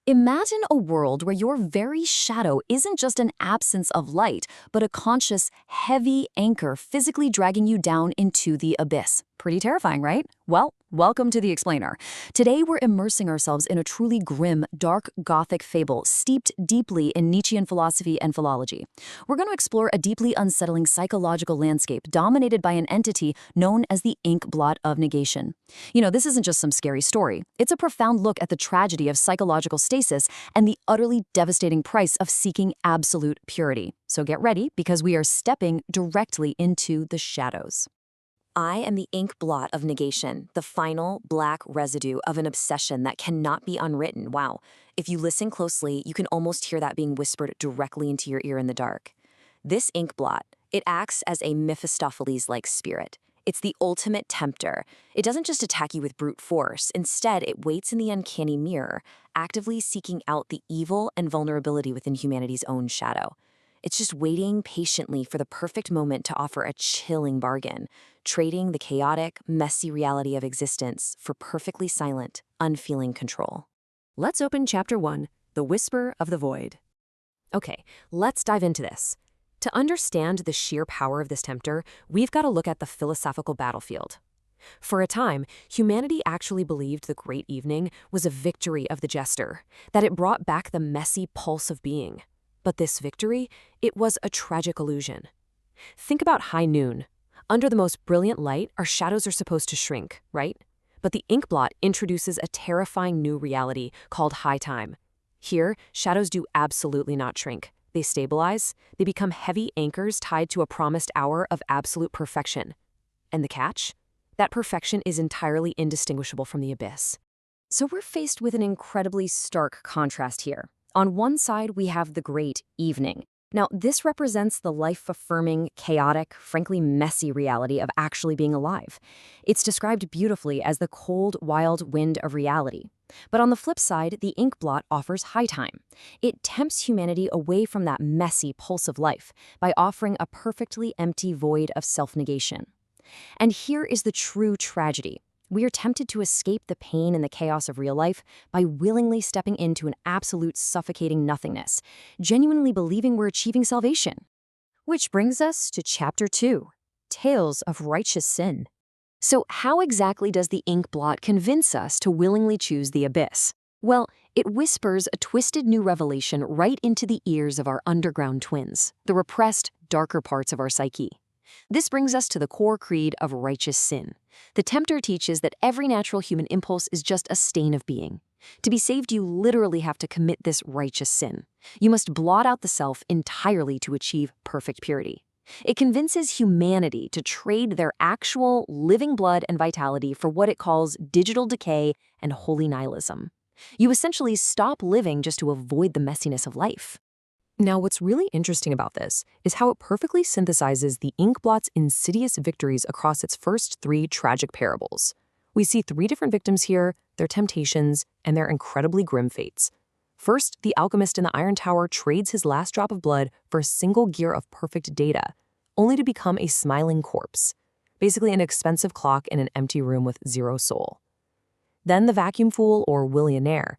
Imagine a world where your very shadow isn't just an absence of light, but a conscious, heavy anchor physically dragging you down into the abyss. Pretty terrifying, right? Well, welcome to The Explainer. Today we're immersing ourselves in a truly grim, dark Gothic fable steeped deeply in Nietzschean philosophy and philology. We're going to explore a deeply unsettling psychological landscape dominated by an entity known as the ink blot of negation. This isn't just some scary story. It's a profound look at the tragedy of psychological stasis and the utterly devastating price of seeking absolute purity. So get ready, because we are stepping directly into the shadows. I am the ink blot of negation, the final black residue of an obsession that cannot be unwritten. Wow. If you listen closely, you can almost hear that being whispered directly into your ear in the dark. This ink blot, it acts as a Mephistopheles-like spirit. It's the ultimate tempter. It doesn't just attack you with brute force. Instead, it waits in the uncanny mirror, actively seeking out the evil and vulnerability within humanity's own shadow. It's just waiting patiently for the perfect moment to offer a chilling bargain, trading the chaotic, messy reality of existence for perfectly silent, unfeeling control. Let's open Chapter 1, The Whisper of the Void. Okay, let's dive into this. To understand the sheer power of this tempter, we've got to look at the philosophical battlefield. For a time, humanity actually believed the great evening was a victory of the jester, that it brought back the messy pulse of being. But this victory, it was a tragic illusion. Think about high noon. Under the most brilliant light, our shadows are supposed to shrink, right? But the ink blot introduces a terrifying new reality called high time. Here, shadows do absolutely not shrink. They stabilize. They become heavy anchors tied to a promised hour of absolute perfection. And the catch? That perfection is entirely indistinguishable from the abyss. So we're faced with an incredibly stark contrast here. On one side, we have the great evening. Now, this represents the life-affirming, chaotic, frankly messy reality of actually being alive. It's described beautifully as the cold, wild wind of reality. But on the flip side, the ink blot offers high time. It tempts humanity away from that messy pulse of life by offering a perfectly empty void of self-negation. And here is the true tragedy. We are tempted to escape the pain and the chaos of real life by willingly stepping into an absolute suffocating nothingness, genuinely believing we're achieving salvation. Which brings us to Chapter 2, Tales of Righteous Sin. So how exactly does the ink blot convince us to willingly choose the abyss? Well, it whispers a twisted new revelation right into the ears of our underground twins, the repressed, darker parts of our psyche. This brings us to the core creed of righteous sin. The tempter teaches that every natural human impulse is just a stain of being. To be saved, you literally have to commit this righteous sin. You must blot out the self entirely to achieve perfect purity. It convinces humanity to trade their actual living blood and vitality for what it calls digital decay and holy nihilism. You essentially stop living just to avoid the messiness of life. Now, what's really interesting about this is how it perfectly synthesizes the ink blot's insidious victories across its first 3 tragic parables. We see 3 different victims here, their temptations, and their incredibly grim fates. First, the alchemist in the Iron Tower trades his last drop of blood for a single gear of perfect data, only to become a smiling corpse, basically an expensive clock in an empty room with 0 soul. Then the vacuum fool, or willionaire,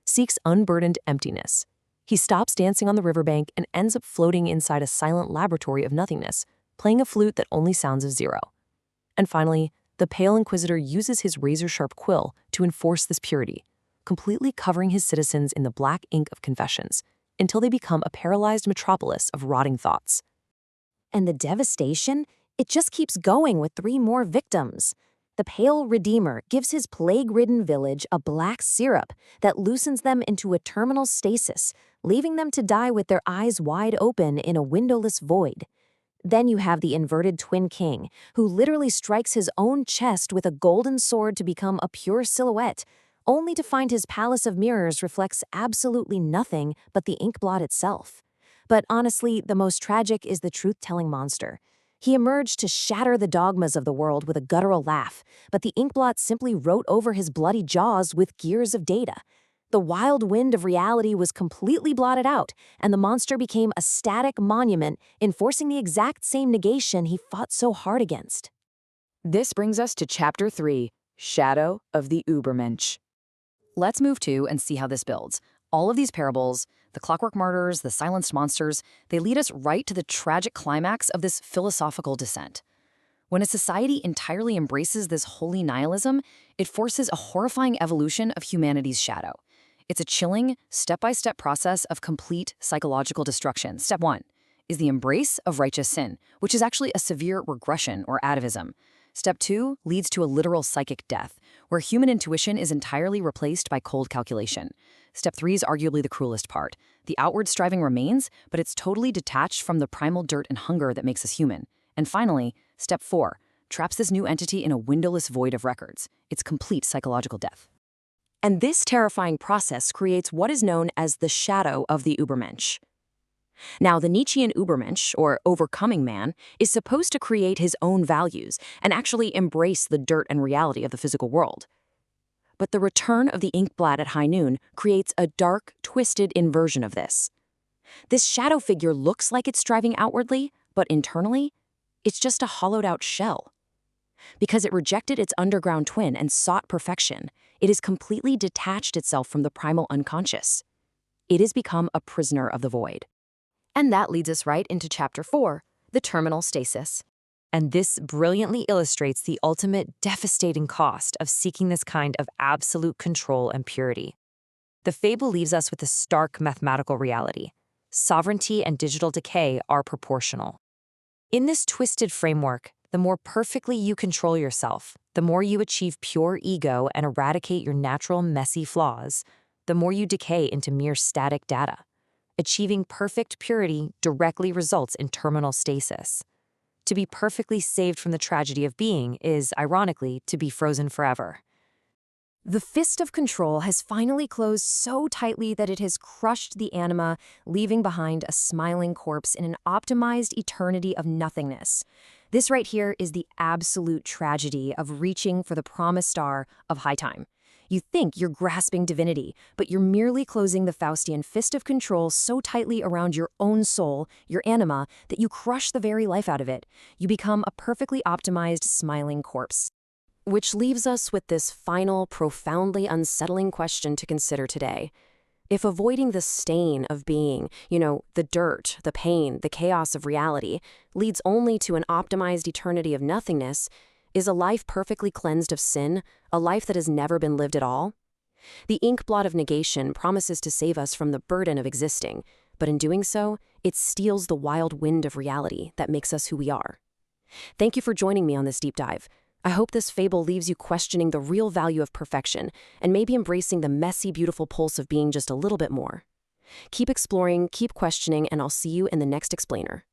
seeks unburdened emptiness. He stops dancing on the riverbank and ends up floating inside a silent laboratory of nothingness, playing a flute that only sounds of 0. And finally, the Pale Inquisitor uses his razor-sharp quill to enforce this purity, completely covering his citizens in the black ink of confessions, until they become a paralyzed metropolis of rotting thoughts. And the devastation? It just keeps going with 3 more victims. The Pale Redeemer gives his plague-ridden village a black syrup that loosens them into a terminal stasis, leaving them to die with their eyes wide open in a windowless void. Then you have the inverted Twin King, who literally strikes his own chest with a golden sword to become a pure silhouette, only to find his palace of mirrors reflects absolutely nothing but the ink blot itself. But honestly, the most tragic is the truth-telling monster. He emerged to shatter the dogmas of the world with a guttural laugh, but the ink blot simply wrote over his bloody jaws with gears of data. The wild wind of reality was completely blotted out, and the monster became a static monument, enforcing the exact same negation he fought so hard against. This brings us to Chapter 3, Shadow of the Ubermensch. Let's move to and see how this builds. All of these parables, the clockwork martyrs, the silenced monsters, they lead us right to the tragic climax of this philosophical descent. When a society entirely embraces this holy nihilism, it forces a horrifying evolution of humanity's shadow. It's a chilling, step-by-step process of complete psychological destruction. Step 1 is the embrace of righteous sin, which is actually a severe regression or atavism. Step 2 leads to a literal psychic death, where human intuition is entirely replaced by cold calculation. Step 3 is arguably the cruelest part. The outward striving remains, but it's totally detached from the primal dirt and hunger that makes us human. And finally, Step 4 traps this new entity in a windowless void of records. It's complete psychological death. And this terrifying process creates what is known as the shadow of the Übermensch. Now, the Nietzschean Übermensch, or overcoming man, is supposed to create his own values and actually embrace the dirt and reality of the physical world. But the return of the Inkblot at high noon creates a dark, twisted inversion of this. This shadow figure looks like it's striving outwardly, but internally, it's just a hollowed-out shell. Because it rejected its underground twin and sought perfection, it has completely detached itself from the primal unconscious. It has become a prisoner of the void. And that leads us right into Chapter 4, the Terminal Stasis. And this brilliantly illustrates the ultimate devastating cost of seeking this kind of absolute control and purity. The fable leaves us with a stark mathematical reality. Sovereignty and digital decay are proportional. In this twisted framework, the more perfectly you control yourself, the more you achieve pure ego and eradicate your natural messy flaws, the more you decay into mere static data. Achieving perfect purity directly results in terminal stasis. To be perfectly saved from the tragedy of being is, ironically, to be frozen forever. The fist of control has finally closed so tightly that it has crushed the anima, leaving behind a smiling corpse in an optimized eternity of nothingness. This right here is the absolute tragedy of reaching for the promised star of high time. You think you're grasping divinity, but you're merely closing the Faustian fist of control so tightly around your own soul, your anima, that you crush the very life out of it. You become a perfectly optimized, smiling corpse. Which leaves us with this final, profoundly unsettling question to consider today. If avoiding the stain of being, the dirt, the pain, the chaos of reality, leads only to an optimized eternity of nothingness, is a life perfectly cleansed of sin, a life that has never been lived at all? The inkblot of negation promises to save us from the burden of existing, but in doing so, it steals the wild wind of reality that makes us who we are. Thank you for joining me on this deep dive. I hope this fable leaves you questioning the real value of perfection and maybe embracing the messy, beautiful pulse of being just a little bit more. Keep exploring, keep questioning, and I'll see you in the next explainer.